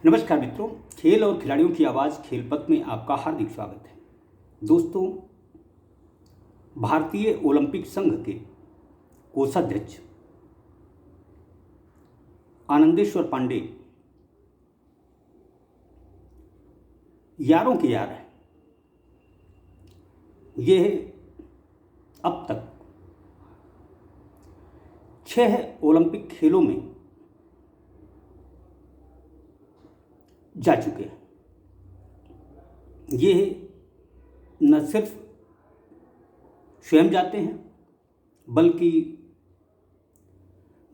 नमस्कार मित्रों, खेल और खिलाड़ियों की आवाज़ खेलपथ में आपका हार्दिक स्वागत है। दोस्तों, भारतीय ओलंपिक संघ के कोषाध्यक्ष आनंदेश्वर पांडे यारों के यार हैं। ये अब तक 6 ओलंपिक खेलों में जा चुके हैं। ये न सिर्फ स्वयं जाते हैं बल्कि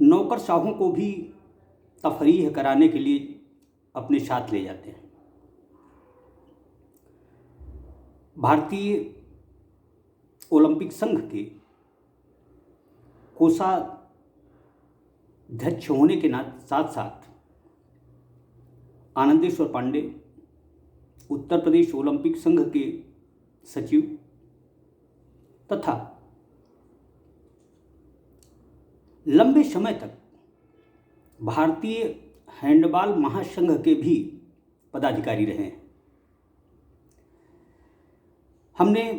नौकरशाहों को भी तफरीह कराने के लिए अपने साथ ले जाते हैं। भारतीय ओलंपिक संघ के कोषाध्यक्ष होने के साथ साथ आनंदेश्वर पांडे उत्तर प्रदेश ओलंपिक संघ के सचिव तथा लंबे समय तक भारतीय हैंडबॉल महासंघ के भी पदाधिकारी रहे हैं। हमने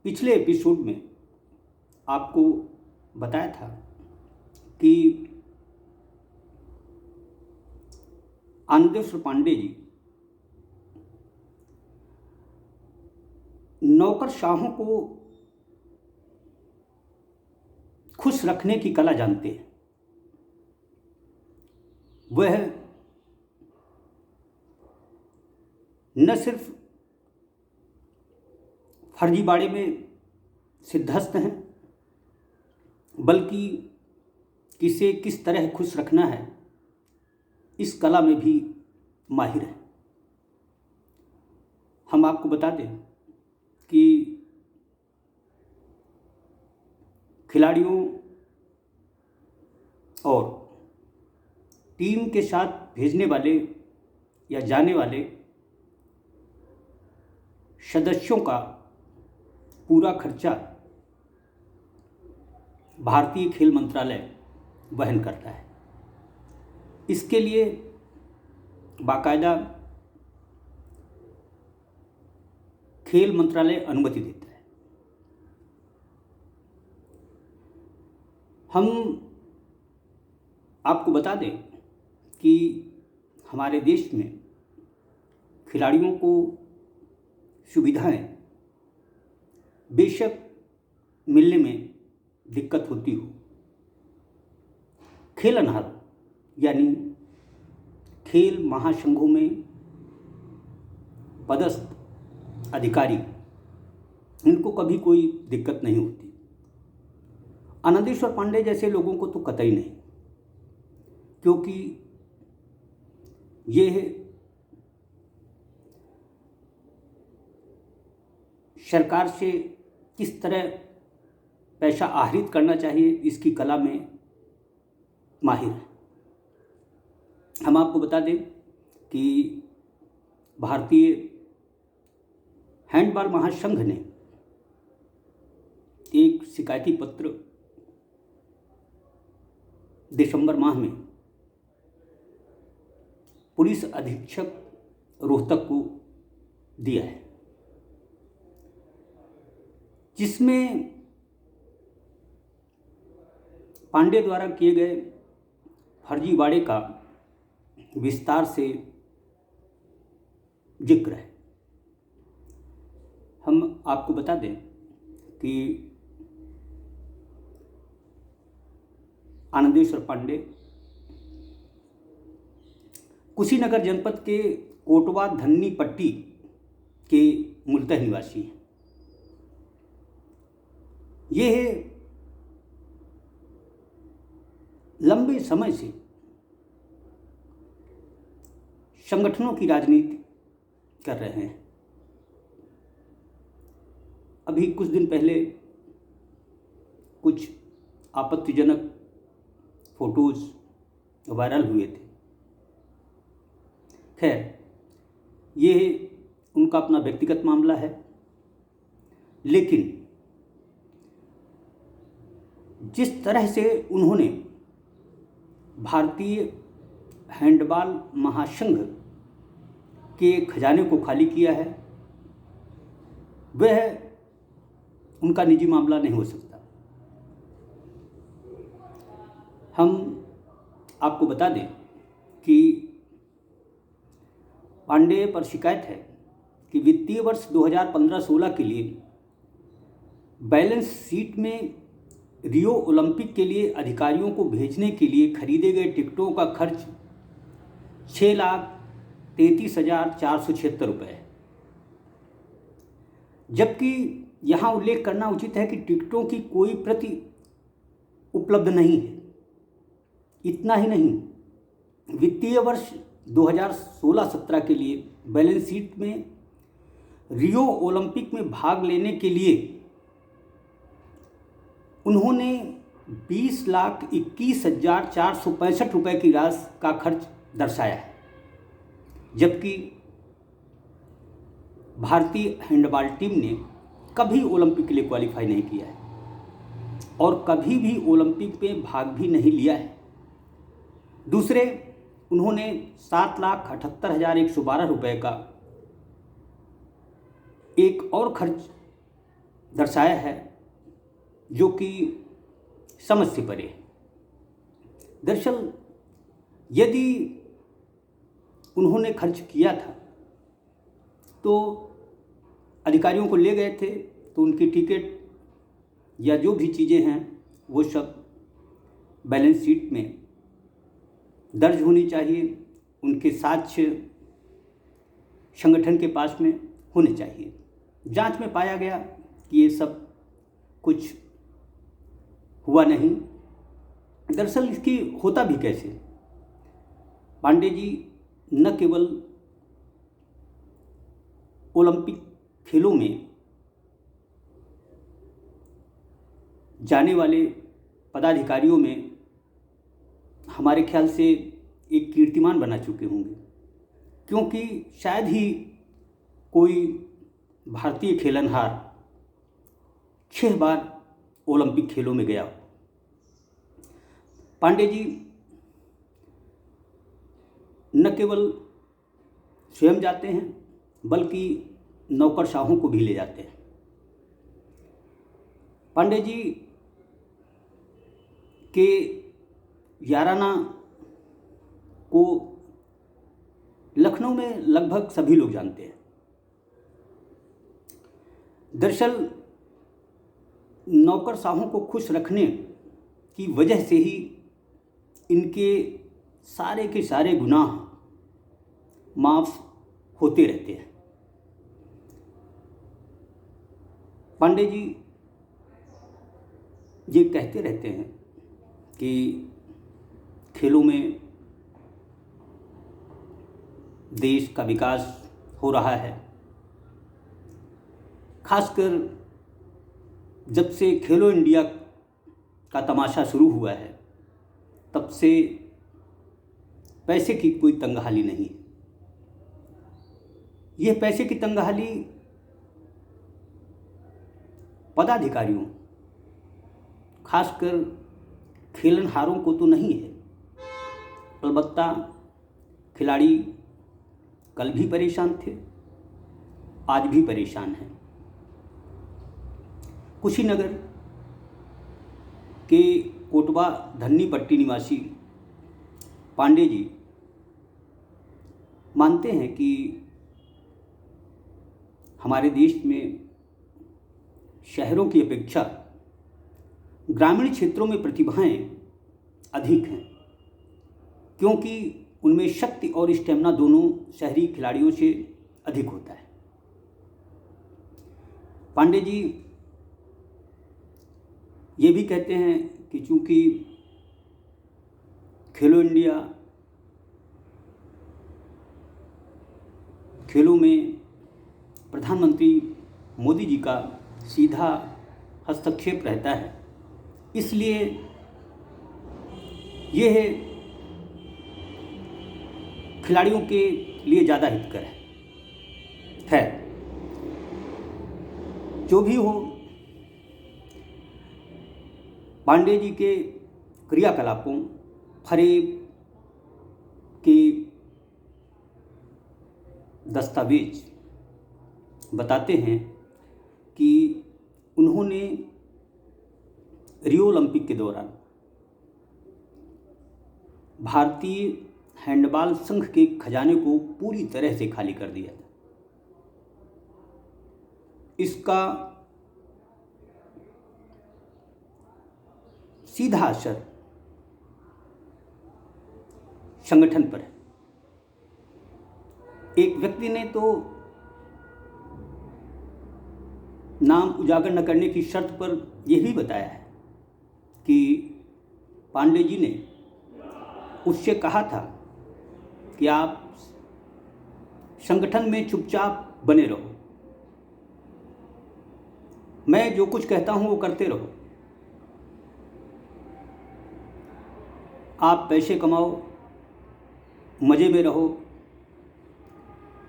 पिछले एपिसोड में आपको बताया था कि आनंदेश्वर पांडे जी नौकरशाहों को खुश रखने की कला जानते हैं। वह न सिर्फ फर्जीवाड़े में सिद्धहस्त हैं बल्कि किसे किस तरह खुश रखना है इस कला में भी माहिर है। हम आपको बता दें कि खिलाड़ियों और टीम के साथ भेजने वाले या जाने वाले सदस्यों का पूरा खर्चा भारतीय खेल मंत्रालय वहन करता है। इसके लिए बाकायदा खेल मंत्रालय अनुमति देता है। हम आपको बता दें कि हमारे देश में खिलाड़ियों को सुविधाएं बेशक मिलने में दिक्कत होती हो, खेलनहार यानी खेल महासंघों में पदस्थ अधिकारी, इनको कभी कोई दिक्कत नहीं होती। आनंदेश्वर पांडे जैसे लोगों को तो कतई नहीं, क्योंकि ये सरकार से किस तरह पैसा आहरित करना चाहिए इसकी कला में माहिर है। हम आपको बता दें कि भारतीय हैंडबॉल महासंघ ने एक शिकायती पत्र दिसंबर माह में पुलिस अधीक्षक रोहतक को दिया है, जिसमें पांडे द्वारा किए गए फर्जीवाड़े का विस्तार से जिक्र है। हम आपको बता दें कि आनंदेश्वर पांडे कुशीनगर जनपद के कोटवा धन्नी पट्टी के मूलतः निवासी हैं। ये लंबे समय से संगठनों की राजनीति कर रहे हैं। अभी कुछ दिन पहले कुछ आपत्तिजनक फोटोज वायरल हुए थे। खैर, ये उनका अपना व्यक्तिगत मामला है, लेकिन जिस तरह से उन्होंने भारतीय हैंडबॉल महासंघ के खजाने को खाली किया है, वह उनका निजी मामला नहीं हो सकता। हम आपको बता दें कि पांडेय पर शिकायत है कि वित्तीय वर्ष 2015-16 के लिए बैलेंस शीट में रियो ओलंपिक के लिए अधिकारियों को भेजने के लिए खरीदे गए टिकटों का खर्च 6,33,476 रुपये है। जबकि यहाँ उल्लेख करना उचित है कि टिकटों की कोई प्रति उपलब्ध नहीं है। इतना ही नहीं, वित्तीय वर्ष 2016-17 के लिए बैलेंस शीट में रियो ओलंपिक में भाग लेने के लिए उन्होंने 20,21,465 रुपये की राशि का खर्च दर्शाया है। जबकि भारतीय हैंडबॉल टीम ने कभी ओलंपिक के लिए क्वालिफाई नहीं किया है और कभी भी ओलंपिक में भाग भी नहीं लिया है। दूसरे, उन्होंने 7,78,112 रुपये का एक और खर्च दर्शाया है जो कि समझ से परे है। दरअसल यदि उन्होंने खर्च किया था तो अधिकारियों को ले गए थे तो उनकी टिकट या जो भी चीज़ें हैं वो सब बैलेंस शीट में दर्ज होनी चाहिए, उनके साक्ष्य संगठन के पास में होने चाहिए। जांच में पाया गया कि ये सब कुछ हुआ नहीं। दरअसल इसकी होता भी कैसे? पांडे जी न केवल ओलंपिक खेलों में जाने वाले पदाधिकारियों में हमारे ख्याल से एक कीर्तिमान बना चुके होंगे, क्योंकि शायद ही कोई भारतीय खेलनहार 6 बार ओलंपिक खेलों में गया हो। पांडे जी न केवल स्वयं जाते हैं बल्कि नौकरशाहों को भी ले जाते हैं। पांडे जी के याराना को लखनऊ में लगभग सभी लोग जानते हैं। दरअसल नौकरशाहों को खुश रखने की वजह से ही इनके सारे के सारे गुनाह माफ़ होते रहते हैं। पांडे जी ये कहते रहते हैं कि खेलों में देश का विकास हो रहा है। खासकर जब से खेलो इंडिया का तमाशा शुरू हुआ है तब से पैसे की कोई तंगहाली नहीं। यह पैसे की तंगहाली पदाधिकारियों, खासकर खेलनहारों को तो नहीं है। अलबत्ता खिलाड़ी कल भी परेशान थे, आज भी परेशान हैं। कुशीनगर के कोटवा धन्नी पट्टी निवासी पांडे जी मानते हैं कि हमारे देश में शहरों की अपेक्षा ग्रामीण क्षेत्रों में प्रतिभाएं अधिक हैं, क्योंकि उनमें शक्ति और स्टेमिना दोनों शहरी खिलाड़ियों से अधिक होता है। पांडे जी ये भी कहते हैं कि चूंकि खेलो इंडिया खेलों में प्रधानमंत्री मोदी जी का सीधा हस्तक्षेप रहता है, इसलिए यह खिलाड़ियों के लिए ज़्यादा हितकर है। जो भी हो, पांडे जी के क्रियाकलापों, फरेब, के दस्तावेज बताते हैं कि उन्होंने रियो ओलंपिक के दौरान भारतीय हैंडबॉल संघ के खजाने को पूरी तरह से खाली कर दिया था। इसका सीधा असर संगठन पर है। एक व्यक्ति ने तो नाम उजागर न करने की शर्त पर यह भी बताया है कि पांडे जी ने उससे कहा था कि आप संगठन में चुपचाप बने रहो, मैं जो कुछ कहता हूं वो करते रहो, आप पैसे कमाओ, मज़े में रहो,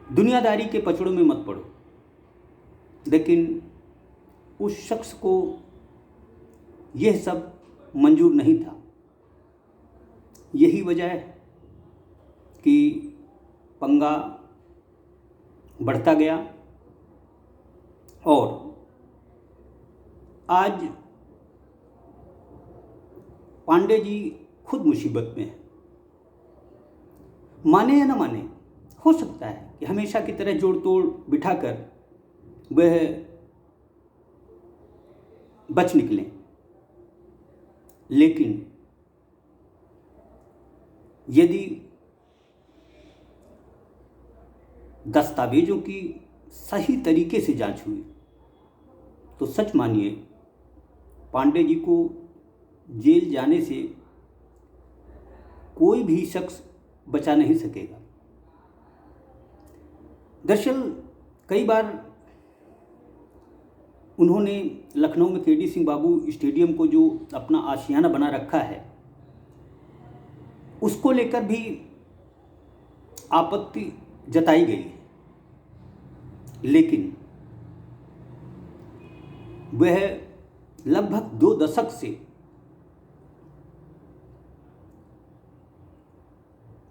दुनियादारी के पचड़ों में मत पड़ो। लेकिन उस शख्स को यह सब मंजूर नहीं था। यही वजह है कि पंगा बढ़ता गया और आज पांडे जी खुद मुसीबत में हैं। माने या न माने, हो सकता है कि हमेशा की तरह जोड़ तोड़ बिठाकर वह बच निकलें, लेकिन यदि दस्तावेजों की सही तरीके से जांच हुई तो सच मानिए पांडे जी को जेल जाने से कोई भी शख्स बचा नहीं सकेगा। दरअसल कई बार उन्होंने लखनऊ में केडी सिंह बाबू स्टेडियम को जो अपना आशियाना बना रखा है उसको लेकर भी आपत्ति जताई गई है, लेकिन वह लगभग 2 दशक से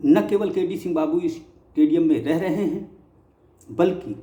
न केवल केडी सिंह बाबू स्टेडियम में रह रहे हैं बल्कि